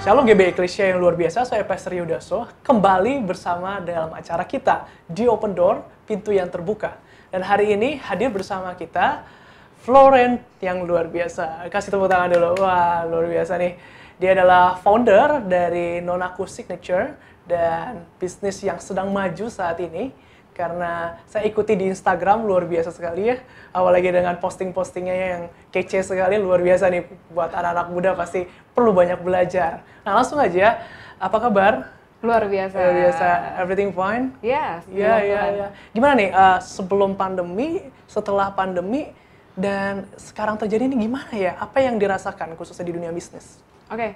Shalom GBI Krisya yang luar biasa, saya Pastor Yudaso kembali bersama dalam acara kita di Open Door, pintu yang terbuka. Dan hari ini hadir bersama kita Florent yang luar biasa. Kasih tepuk tangan dulu, wah luar biasa nih. Dia adalah founder dari Nonaku Signature dan bisnis yang sedang maju saat ini. Karena saya ikuti di Instagram, luar biasa sekali ya. Apalagi dengan posting-postingnya yang kece sekali, luar biasa nih. Buat anak-anak muda pasti perlu banyak belajar. Nah langsung aja, apa kabar? Luar biasa. Luar biasa, everything fine? Yes. Iya. Gimana nih, sebelum pandemi, setelah pandemi, dan sekarang terjadi ini gimana ya? Apa yang dirasakan khususnya di dunia bisnis? Oke.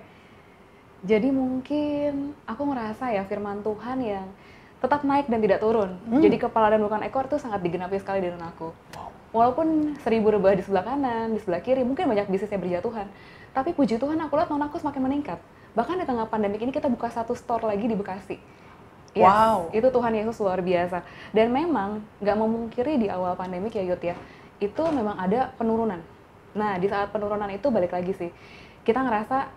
Jadi mungkin aku ngerasa ya firman Tuhan yang tetap naik dan tidak turun. Jadi kepala dan bukan ekor itu sangat digenapi sekali di dalam aku. Wow. Walaupun 1000 rebah di sebelah kanan, di sebelah kiri, mungkin banyak bisnis yang berjatuhan. Tapi puji Tuhan aku lihat Nonaku semakin meningkat. Bahkan di tengah pandemik ini kita buka 1 store lagi di Bekasi. Yes, Wow. itu Tuhan Yesus luar biasa. Dan memang nggak memungkiri di awal pandemik ya Yud ya, itu memang ada penurunan. Nah di saat penurunan itu balik lagi sih, kita ngerasa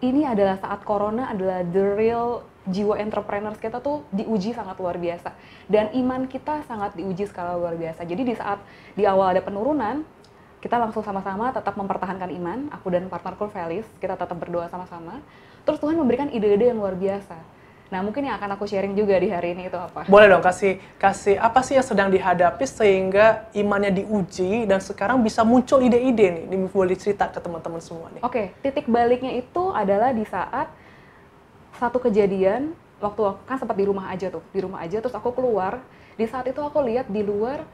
ini adalah saat corona adalah the real jiwa entrepreneurs kita tuh diuji sangat luar biasa. Dan iman kita sangat diuji skala luar biasa. Jadi di saat di awal ada penurunan, kita langsung sama-sama tetap mempertahankan iman, aku dan partnerku Felis, kita tetap berdoa sama-sama. Terus Tuhan memberikan ide-ide yang luar biasa. Nah mungkin yang akan aku sharing juga di hari ini itu apa? Boleh dong, kasih apa sih yang sedang dihadapi sehingga imannya diuji dan sekarang bisa muncul ide-ide nih, ini boleh cerita ke teman-teman semua nih. Oke, titik baliknya itu adalah di saat satu kejadian, waktu aku kan sempat di rumah aja terus aku keluar, di saat itu aku lihat di luar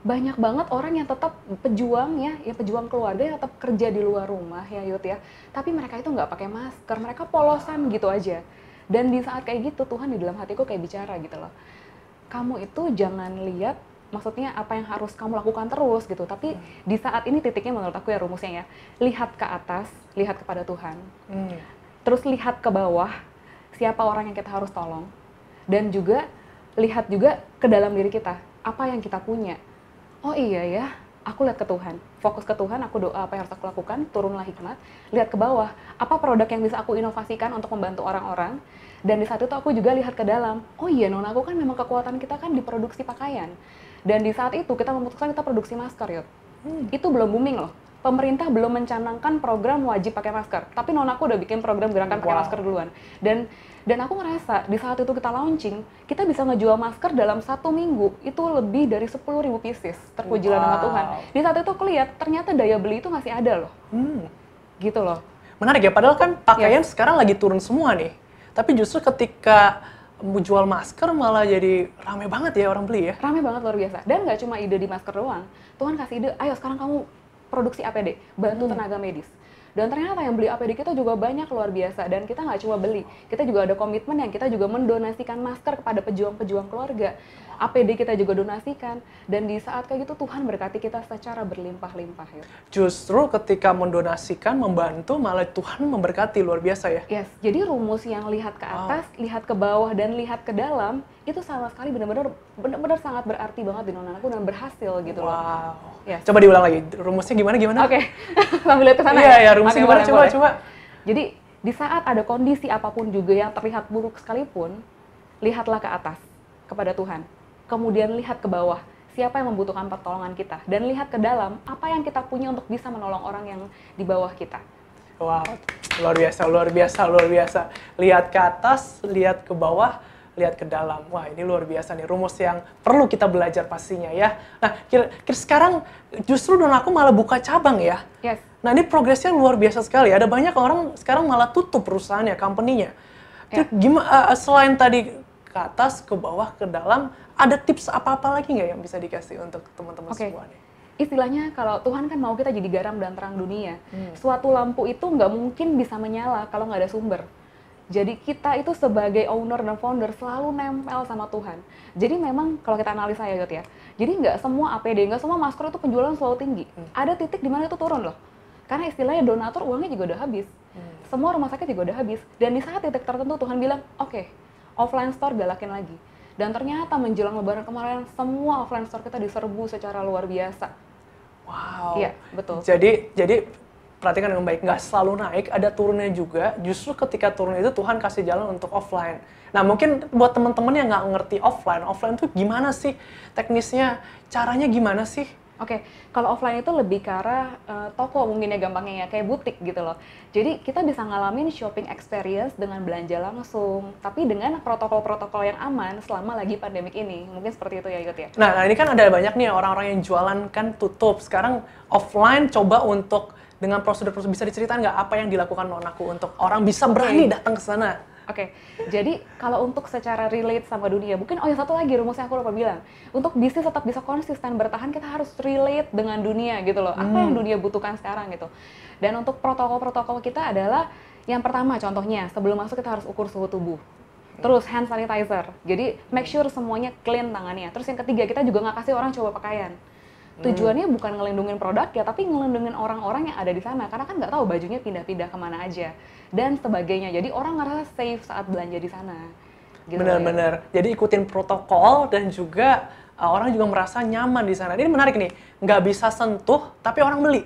banyak banget orang yang tetap pejuang ya pejuang keluarga yang tetap kerja di luar rumah ya Yud ya, tapi mereka itu nggak pakai masker, mereka polosan gitu aja. Dan di saat kayak gitu Tuhan di dalam hatiku kayak bicara gitu loh, kamu itu jangan lihat maksudnya apa yang harus kamu lakukan terus gitu, tapi di saat ini titiknya menurut aku ya rumusnya ya, lihat ke atas, lihat kepada Tuhan, terus lihat ke bawah siapa orang yang kita harus tolong, dan juga lihat juga ke dalam diri kita apa yang kita punya. Oh iya ya, aku lihat ke Tuhan, fokus ke Tuhan, aku doa apa yang harus aku lakukan, turunlah hikmat, lihat ke bawah, apa produk yang bisa aku inovasikan untuk membantu orang-orang, dan di saat itu aku juga lihat ke dalam, oh iya Nonaku kan memang kekuatan kita kan di produksi pakaian, dan di saat itu kita memutuskan kita produksi masker Yud. Itu belum booming loh, pemerintah belum mencanangkan program wajib pakai masker, tapi Nonaku udah bikin program gerakan pakai masker duluan, dan aku ngerasa di saat itu kita launching, kita bisa ngejual masker dalam 1 minggu itu lebih dari 10.000 pieces, terpujilah nama Tuhan. Di saat itu aku lihat ternyata daya beli itu masih ada loh, gitu loh. Menarik ya, padahal kan pakaian sekarang lagi turun semua nih, tapi justru ketika jual masker malah jadi rame banget ya orang beli ya. Rame banget luar biasa, dan nggak cuma ide di masker doang, Tuhan kasih ide, ayo sekarang kamu produksi APD, bantu tenaga medis. Dan ternyata yang beli APD kita juga banyak luar biasa, dan kita nggak cuma beli, kita juga ada komitmen yang kita juga mendonasikan masker kepada pejuang-pejuang keluarga. APD kita juga donasikan, dan di saat kayak gitu Tuhan berkati kita secara berlimpah-limpah ya. Justru ketika mendonasikan, membantu, malah Tuhan memberkati luar biasa ya. Yes, jadi rumus yang lihat ke atas, lihat ke bawah, dan lihat ke dalam, itu sama sekali benar-benar sangat berarti banget di Nonaku dan berhasil gitu loh. Wow. Yes. Coba diulang lagi, rumusnya gimana? Oke, sambil lihat ke sana ya? Iya, rumusnya gimana? Coba. Jadi, di saat ada kondisi apapun juga yang terlihat buruk sekalipun, lihatlah ke atas, kepada Tuhan. Kemudian lihat ke bawah, siapa yang membutuhkan pertolongan kita. Dan lihat ke dalam, apa yang kita punya untuk bisa menolong orang yang di bawah kita. Wow, luar biasa. Lihat ke atas, lihat ke bawah, lihat ke dalam. Wah, ini luar biasa nih, rumus yang perlu kita belajar pastinya ya. Nah, kira sekarang justru Nonaku malah buka cabang ya. Yes. Nah, ini progresnya luar biasa sekali. Ada banyak orang sekarang malah tutup perusahaannya, company-nya. Gimana, selain tadi ke atas, ke bawah, ke dalam, ada tips apa-apa lagi nggak yang bisa dikasih untuk teman-teman semua nih? Istilahnya kalau Tuhan kan mau kita jadi garam dan terang dunia. Suatu lampu itu nggak mungkin bisa menyala kalau nggak ada sumber. Jadi kita itu sebagai owner dan founder selalu nempel sama Tuhan. Jadi memang kalau kita analisa ya Yud ya, jadi nggak semua APD, nggak semua masker itu penjualan selalu tinggi. Ada titik di mana itu turun loh. Karena istilahnya donatur uangnya juga udah habis. Semua rumah sakit juga udah habis. Dan di saat titik tertentu Tuhan bilang, oke, offline store galakin lagi. Dan ternyata menjelang lebaran kemarin, semua offline store kita diserbu secara luar biasa. Wow. Iya, betul. Jadi perhatikan dengan baik, nggak selalu naik, ada turunnya juga. Justru ketika turun itu Tuhan kasih jalan untuk offline. Nah mungkin buat teman-teman yang nggak ngerti offline tuh gimana sih teknisnya, caranya gimana sih? Oke, kalau offline itu lebih ke arah toko mungkin ya gampangnya ya, kayak butik gitu loh. Jadi kita bisa ngalamin shopping experience dengan belanja langsung, tapi dengan protokol-protokol yang aman selama lagi pandemik ini. Mungkin seperti itu ya Yud ya. Nah ini kan ada banyak nih orang-orang yang jualan kan tutup. Sekarang offline coba untuk dengan prosedur-prosedur, bisa diceritain nggak apa yang dilakukan Nonaku untuk orang bisa berani datang ke sana? Oke, jadi kalau untuk secara relate sama dunia, mungkin yang satu lagi rumusnya aku lupa bilang. Untuk bisnis tetap bisa konsisten bertahan, kita harus relate dengan dunia gitu loh. Apa yang dunia butuhkan sekarang gitu. Dan untuk protokol-protokol kita adalah yang pertama contohnya, sebelum masuk kita harus ukur suhu tubuh. Terus hand sanitizer. Jadi make sure semuanya clean tangannya. Terus yang ketiga, kita juga nggak kasih orang coba pakaian. Tujuannya bukan ngelindungin produk ya, tapi ngelindungin orang-orang yang ada di sana. Karena kan nggak tahu bajunya pindah-pindah kemana aja dan sebagainya. Jadi orang ngerasa safe saat belanja di sana. Gitu Benar-benar. Jadi ikutin protokol dan juga orang juga merasa nyaman di sana. Ini menarik nih, nggak bisa sentuh tapi orang beli.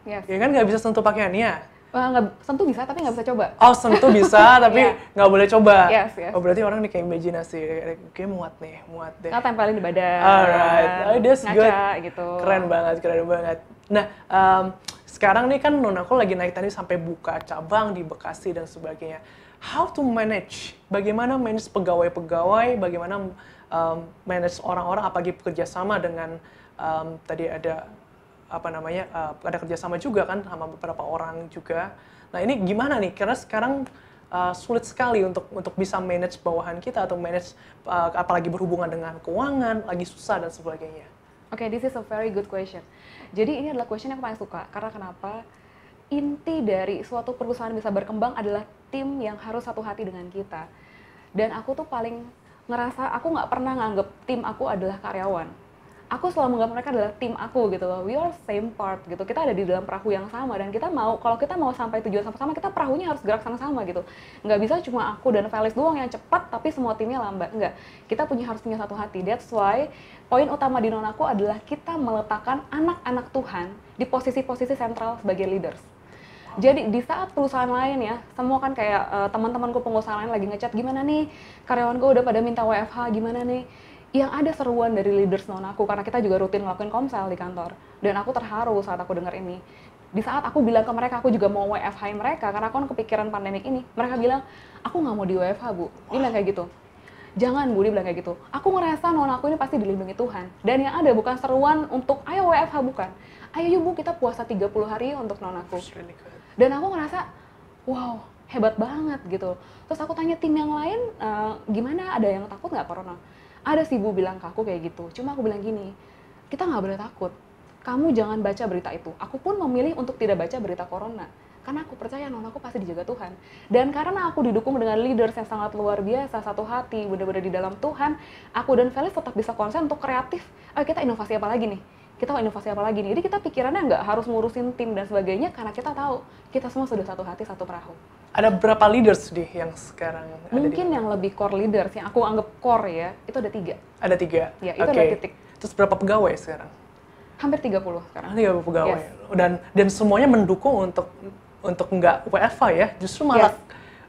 Yes. Ya kan nggak bisa sentuh pakaiannya. Sentuh bisa tapi nggak bisa coba. Oh sentuh bisa tapi nggak boleh coba. Yes. Oh berarti orang nih kayak imajinasi, kayak muat deh. Kita tempelin di badan. Alright, that's good. Ngaca gitu. Keren banget. Nah, sekarang nih kan Nonaku lagi naik tadi sampai buka cabang di Bekasi dan sebagainya. How to manage? Bagaimana manage pegawai-pegawai? Bagaimana manage orang-orang? Apalagi bekerja sama dengan tadi ada ada kerjasama juga kan sama beberapa orang juga. Nah ini gimana nih? Karena sekarang sulit sekali untuk bisa manage bawahan kita atau manage apalagi berhubungan dengan keuangan, lagi susah dan sebagainya. Oke, this is a very good question. Jadi ini adalah question yang aku paling suka. Karena kenapa? Inti dari suatu perusahaan bisa berkembang adalah tim yang harus satu hati dengan kita. Dan aku tuh paling ngerasa, aku nggak pernah nganggep tim aku adalah karyawan. Aku selalu menganggap mereka adalah tim aku gitu loh. We are same part gitu. Kita ada di dalam perahu yang sama dan kita kalau kita mau sampai tujuan sama-sama, kita perahunya harus gerak sama-sama gitu. Nggak bisa cuma aku dan Felis doang yang cepat tapi semua timnya lambat. Nggak. Kita harus punya satu hati. That's why poin utama di Nonaku adalah kita meletakkan anak-anak Tuhan di posisi-posisi sentral sebagai leaders. Jadi di saat perusahaan lain ya, semua kan kayak teman-temanku pengusaha lain lagi ngechat, gimana nih karyawan gue udah pada minta WFH, gimana nih? Yang ada seruan dari leaders Nonaku, karena kita juga rutin ngelakuin komsel di kantor. Dan aku terharu saat aku dengar ini. Di saat aku bilang ke mereka, aku juga mau WFH mereka, karena aku kan kepikiran pandemik ini. Mereka bilang, aku nggak mau di WFH, Bu. Dia bilang kayak gitu. Jangan, Bu, dia bilang kayak gitu. Aku ngerasa Nonaku ini pasti dilindungi Tuhan. Dan yang ada bukan seruan untuk, ayo WFH, bukan. Ayo yuk, Bu, kita puasa 30 hari untuk Nonaku. Dan aku ngerasa, wow, hebat banget gitu. Terus aku tanya tim yang lain, gimana, ada yang takut nggak corona? Ada sih Bu bilang ke aku kayak gitu, cuma aku bilang gini, kita nggak boleh takut, kamu jangan baca berita itu. Aku pun memilih untuk tidak baca berita corona, karena aku percaya Nonaku pasti dijaga Tuhan. Dan karena aku didukung dengan leaders yang sangat luar biasa, satu hati, benar-benar di dalam Tuhan, aku dan Felis tetap bisa konsen untuk kreatif, kita inovasi apa lagi nih? Jadi kita pikirannya nggak harus ngurusin tim dan sebagainya, karena kita tahu, kita semua sudah satu hati, satu perahu. Ada berapa leaders nih yang sekarang mungkin yang lebih core leaders, yang aku anggap core ya, itu ada 3. Ada 3? Ya, itu ada titik. Terus berapa pegawai sekarang? Hampir 30 sekarang. 30 pegawai. Yes. Dan semuanya mendukung untuk nggak WFH ya, justru malah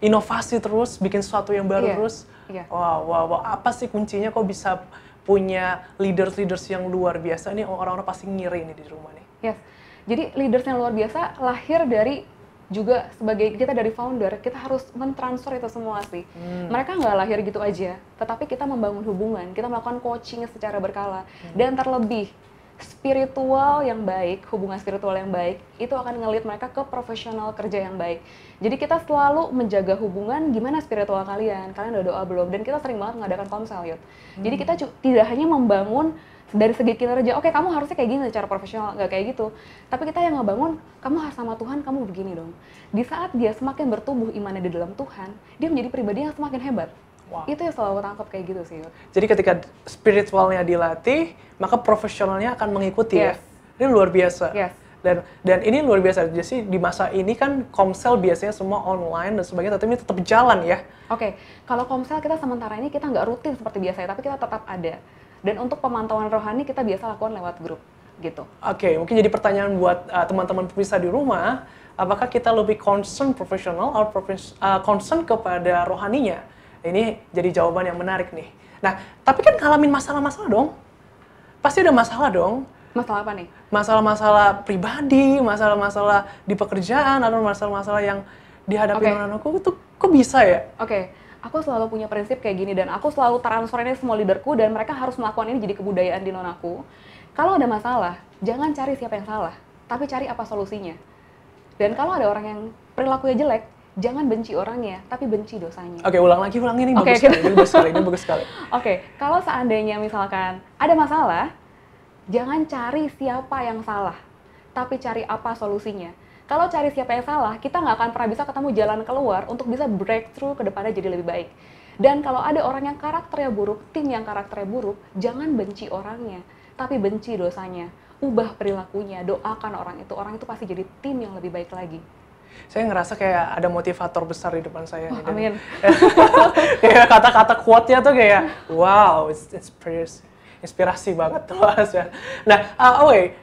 inovasi terus, bikin sesuatu yang baru terus. Wow. Apa sih kuncinya kok bisa punya leaders yang luar biasa? Ini orang-orang pasti ngiri nih di rumah nih. Yes. Jadi leaders yang luar biasa lahir dari juga sebagai kita dari founder, kita harus mentransfer itu semua sih. Mereka nggak lahir gitu aja, tetapi kita membangun hubungan, kita melakukan coaching secara berkala. Dan terlebih, spiritual yang baik, hubungan spiritual yang baik, itu akan nge-lead mereka ke profesional kerja yang baik. Jadi kita selalu menjaga hubungan, gimana spiritual kalian udah doa belum? Dan kita sering banget mengadakan komsel, Yud. Jadi kita tidak hanya membangun dari segi kinerja, oke kamu harusnya kayak gini secara profesional, nggak kayak gitu. Tapi kita yang ngebangun, kamu harus sama Tuhan, kamu begini dong. Di saat dia semakin bertumbuh imannya di dalam Tuhan, dia menjadi pribadi yang semakin hebat. Wow. Itu yang selalu tangkap kayak gitu sih. Jadi ketika spiritualnya dilatih, maka profesionalnya akan mengikuti ya. Ini luar biasa. Dan ini luar biasa. Jadi di masa ini kan komsel biasanya semua online dan sebagainya, tapi ini tetap jalan ya. Oke, kalau komsel kita sementara ini kita nggak rutin seperti biasa, tapi kita tetap ada. Dan untuk pemantauan rohani kita biasa lakukan lewat grup. gitu. Oke, mungkin jadi pertanyaan buat teman-teman pemirsa di rumah, apakah kita lebih concern profesional atau concern kepada rohaninya? Ini jadi jawaban yang menarik nih. Nah, tapi kan ngalamin masalah-masalah dong. Pasti ada masalah dong. Masalah apa nih? Masalah-masalah pribadi, masalah-masalah di pekerjaan, atau masalah-masalah yang dihadapi non-aku itu kok bisa ya? Oke, aku selalu punya prinsip kayak gini dan aku selalu transfer ini semua leaderku dan mereka harus melakukan ini jadi kebudayaan di non-aku. Kalau ada masalah, jangan cari siapa yang salah, tapi cari apa solusinya. Dan kalau ada orang yang perilakunya jelek, jangan benci orangnya, tapi benci dosanya. Oke, ulang ini bagus sekali, ini bagus sekali. Oke, kalau seandainya misalkan ada masalah, jangan cari siapa yang salah, tapi cari apa solusinya. Kalau cari siapa yang salah, kita nggak akan pernah bisa ketemu jalan keluar untuk bisa breakthrough ke depannya jadi lebih baik. Dan kalau ada orang yang karakternya buruk, tim yang karakternya buruk, jangan benci orangnya, tapi benci dosanya. Ubah perilakunya, doakan orang itu pasti jadi tim yang lebih baik lagi. Saya ngerasa kayak ada motivator besar di depan saya. Oh, amin. Kayak kata-kata quote-nya tuh kayak, wow, it's inspirasi banget tuh. Nah, oke.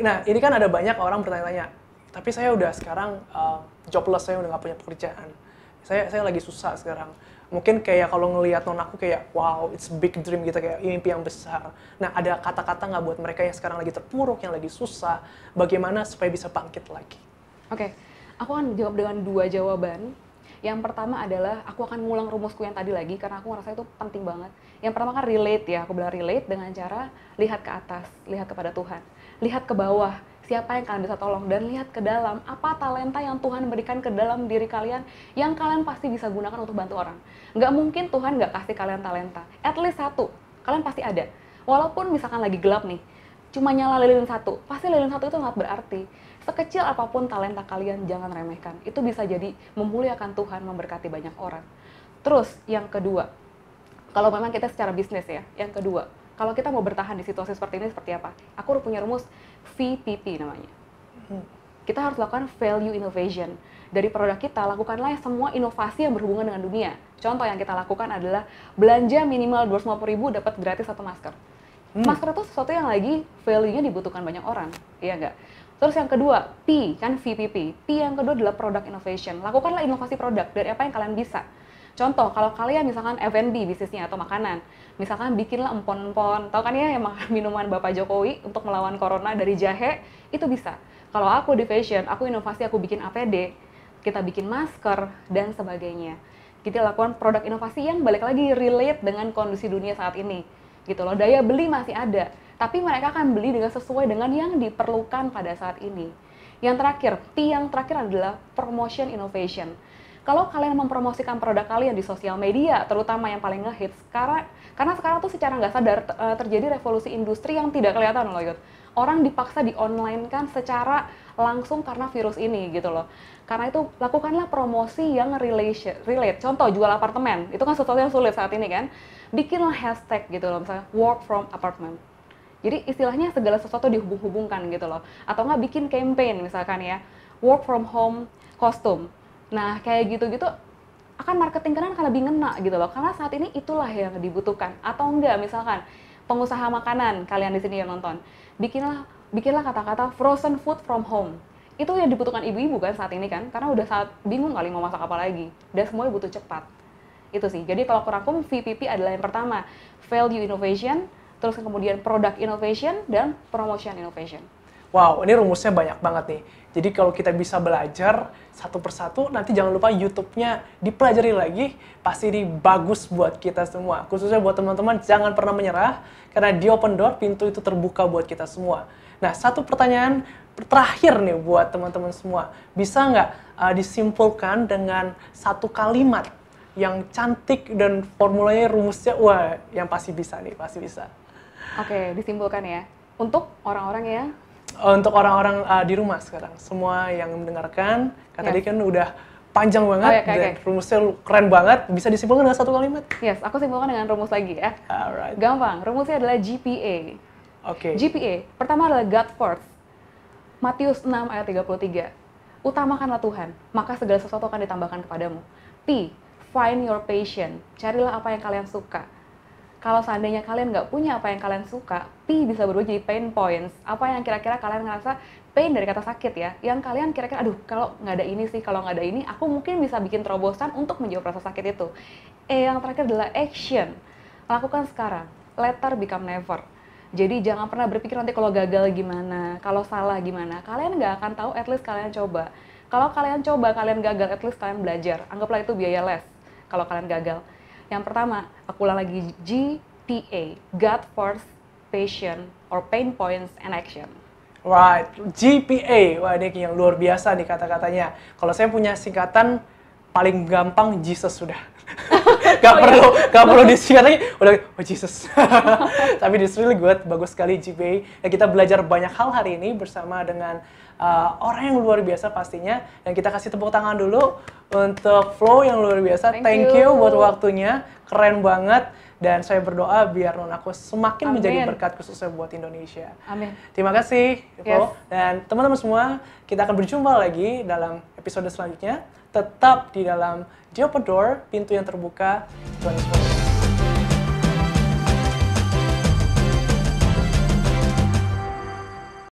Nah, ini kan ada banyak orang bertanya-tanya, tapi saya udah sekarang jobless, saya udah nggak punya pekerjaan. Saya lagi susah sekarang. Mungkin kayak kalau ngelihat non aku kayak, wow, it's big dream gitu, kayak mimpi yang besar. Nah, ada kata-kata nggak buat mereka yang sekarang lagi terpuruk, yang lagi susah, bagaimana supaya bisa bangkit lagi? Oke, aku akan jawab dengan 2 jawaban. Yang pertama adalah aku akan ngulang rumusku yang tadi lagi karena aku ngerasa itu penting banget. Yang pertama kan relate ya, aku bilang relate dengan cara lihat ke atas, lihat kepada Tuhan. Lihat ke bawah, siapa yang kalian bisa tolong, dan lihat ke dalam, apa talenta yang Tuhan berikan ke dalam diri kalian yang kalian pasti bisa gunakan untuk bantu orang. Nggak mungkin Tuhan nggak kasih kalian talenta, at least 1, kalian pasti ada. Walaupun misalkan lagi gelap nih, cuma nyala lilin 1, pasti lilin 1 itu nggak berarti. Sekecil apapun talenta kalian, jangan remehkan. Itu bisa jadi memuliakan Tuhan, memberkati banyak orang. Terus, yang kedua, kalau memang kita secara bisnis ya, yang kedua, kalau kita mau bertahan di situasi seperti ini, seperti apa? Aku udah punya rumus VPP namanya. Kita harus lakukan value innovation. Dari produk kita, lakukanlah semua inovasi yang berhubungan dengan dunia. Contoh yang kita lakukan adalah belanja minimal 250.000 dapat gratis 1 masker. Masker itu sesuatu yang lagi value-nya dibutuhkan banyak orang, iya nggak? Terus yang kedua, P, kan VPP. P yang kedua adalah product innovation. Lakukanlah inovasi produk dari apa yang kalian bisa. Contoh, kalau kalian misalkan F&B bisnisnya atau makanan, misalkan bikinlah empon-empon, tahu kan ya yang minuman Bapak Jokowi untuk melawan corona dari jahe, itu bisa. Kalau aku di fashion, aku inovasi, aku bikin APD, kita bikin masker, dan sebagainya. Kita lakukan produk inovasi yang balik lagi relate dengan kondisi dunia saat ini. Gitu loh, daya beli masih ada. Tapi mereka akan beli dengan sesuai dengan yang diperlukan pada saat ini. Yang terakhir, P yang terakhir adalah promotion innovation. Kalau kalian mempromosikan produk kalian di sosial media, terutama yang paling ngehits, karena sekarang tuh secara nggak sadar terjadi revolusi industri yang tidak kelihatan loh, Yud. Orang dipaksa di-online kan secara langsung karena virus ini gitu loh. Karena itu lakukanlah promosi yang relate. Contoh jual apartemen, itu kan sesuatu yang sulit saat ini kan. Bikinlah hashtag gitu loh, misalnya work from apartment. Jadi istilahnya segala sesuatu dihubung-hubungkan gitu loh. Atau nggak bikin campaign misalkan ya, work from home costume. Nah kayak gitu-gitu akan marketing kalian akan lebih ngena gitu loh. Karena saat ini itulah yang dibutuhkan. Atau enggak misalkan pengusaha makanan, kalian di sini yang nonton, bikinlah kata-kata frozen food from home. Itu yang dibutuhkan ibu-ibu kan saat ini kan. Karena udah saat bingung kali mau masak apa lagi. Dan semuanya butuh cepat. Itu sih. Jadi kalau aku rangkum VPP adalah yang pertama, value innovation, terus kemudian product innovation, dan promotion innovation. Wow, ini rumusnya banyak banget nih. Jadi kalau kita bisa belajar satu persatu, nanti jangan lupa YouTube-nya dipelajari lagi. Pasti ini bagus buat kita semua. Khususnya buat teman-teman, jangan pernah menyerah. Karena di Open Door, pintu itu terbuka buat kita semua. Nah, satu pertanyaan terakhir nih buat teman-teman semua. Bisa nggak disimpulkan dengan satu kalimat yang cantik dan formulanya rumusnya, wah, yang pasti bisa nih, pasti bisa. Oke, disimpulkan ya. Untuk orang-orang ya? Untuk orang-orang di rumah sekarang, semua yang mendengarkan, tadi kan udah panjang banget, dan rumusnya keren banget, bisa disimpulkan dengan satu kalimat? Yes, aku simpulkan dengan rumus lagi ya. Alright. Gampang, rumusnya adalah GPA. GPA, pertama adalah God first. Matius 6 ayat 33. Utamakanlah Tuhan, maka segala sesuatu akan ditambahkan kepadamu. P, find your passion. Carilah apa yang kalian suka. Kalau seandainya kalian nggak punya apa yang kalian suka, P bisa berubah jadi pain points. Apa yang kira-kira kalian ngerasa pain dari kata sakit ya, yang kalian kira-kira, aduh kalau nggak ada ini sih, kalau nggak ada ini, aku mungkin bisa bikin terobosan untuk menjawab rasa sakit itu. Yang terakhir adalah action. Lakukan sekarang. Later become never. Jadi jangan pernah berpikir nanti kalau gagal gimana, kalau salah gimana. Kalian nggak akan tahu, at least kalian coba. Kalau kalian coba, kalian gagal, at least kalian belajar. Anggaplah itu biaya les kalau kalian gagal. Yang pertama, aku ulang lagi, GPA, God, Force, Passion, or Pain Points and Action. Right, GPA. Wah, ini yang luar biasa nih kata-katanya. Kalau saya punya singkatan paling gampang Jesus sudah. Gak perlu disingkat lagi, udah oh Jesus. Tapi this really good, bagus sekali GPA. Ya, kita belajar banyak hal hari ini bersama dengan orang yang luar biasa pastinya. Dan kita kasih tepuk tangan dulu untuk Flo yang luar biasa. Thank you buat waktunya, keren banget. Dan saya berdoa biar Nonako semakin menjadi berkat khususnya buat Indonesia. Amin. Terima kasih, Flo. Yes. Dan teman-teman semua, kita akan berjumpa lagi dalam episode selanjutnya. Tetap di dalam The Open Door, pintu yang terbuka. Tuhan Yesus.